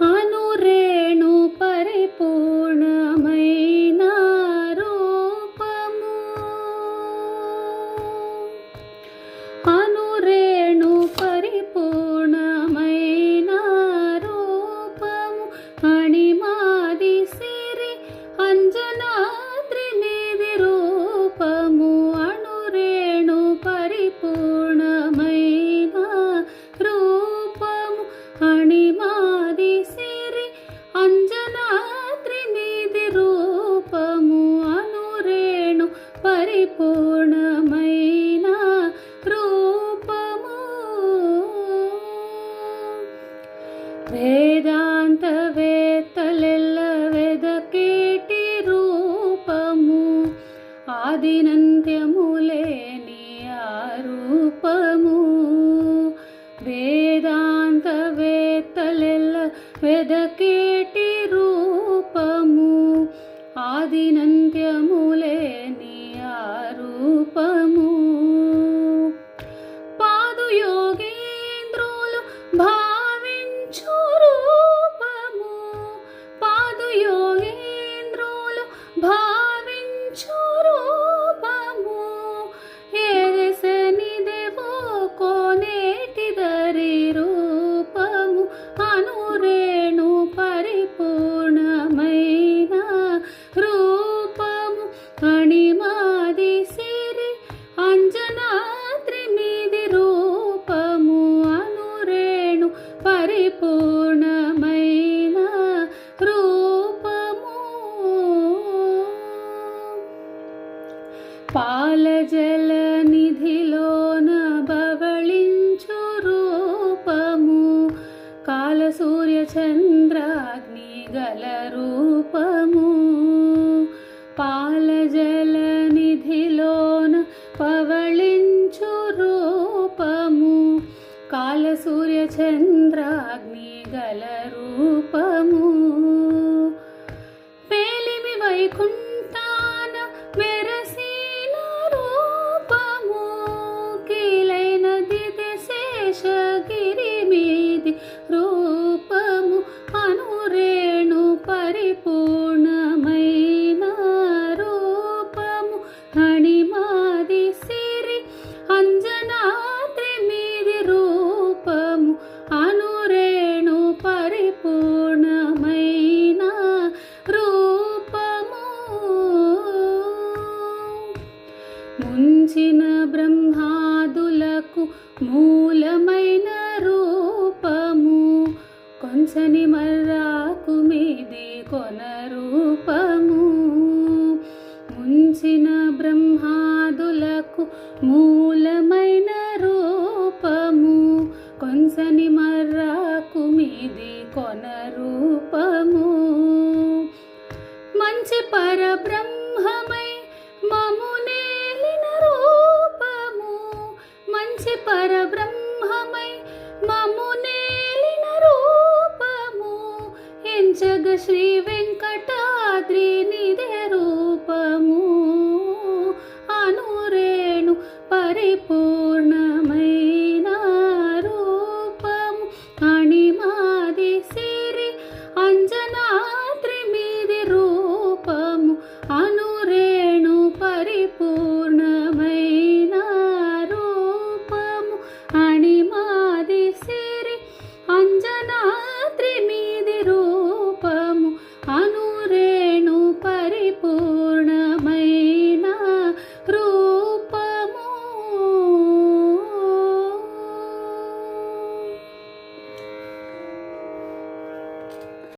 అనురేణు పరిపూర్ణమైన రూపము, అనురేణు పరిపూర్ణమైన రూపము, అణిమాది సిరి అంజనాద్రి మీది రూపము, అనురేణు పరిపూర్ణమైన రూపము, అణిమాది సిరి అంజనాద్రి మీది రూపము, అనురేణు పరిపూర్ణమైన రూపము. వేదాంత వేత్తలెల్ల వెదకేటి రూపము, ఆదినంత్యములేని ఆ రూపము. వేదాంత వేత్తలెల్ల వెదకేటి రూపము, ఆదినంత్యములేని ఆ రూపము. పాదుయోగేంద్రులు భావించు రూపము, పాదుయోగేంద్రులు భావించు రూపము, ఏదెసనిదెవో కోనేటిదరి రూపము, అనురేణు పరిపూర్ణమైన రూపము, అణిమాది సిరి అంజనాద్రి మీది రూపము, అనురేణు పరిపూర్ణమైన రూపము. పాలజల నిధిలోన బవళించు రూపము, కాలసూర్య చంద్రాగ్ని గల రూపము. పాలజల నిధిలోన పవళించు రూపము, కాలసూర్య చంద్రాగ్ని గల రూపము. పేలిమి వైకుంఠాన మెరసిన రూపము, కీలైన దిది శేషగిరి మీది రూపము, అనురేణు పరిపూర్ణమైన రూపము, అణిమాది సిరి అంజనాద్రి మీది రూపము, అనురేణు పరిపూర్ణమైన రూపము. ముంచిన బ్రహ్మాదులకు మూలమైన రూపము, కొంచని మర్రాకు మీది కొన రూపము. ముంచిన బ్రహ్మాదులకు మూలమైన రూపము, కొంచని మర్రాకు మీది కొన రూపము. మంచి పరబ్రహ్మమై మమునేలిన రూపము, మంచి పరబ్రహ్మమై మమునేలిన రూపము, ఎంచగ శ్రీ వెంకటాద్రి నిదే రూపము, అనురేణు పరిపూర్ణమైన రూపము, అణిమాది సిరి అంజనాద్రి మీది రూపము, అనురేణు పరిపూర్ణమైన రూపము, అణిమాది సిరి అంజనా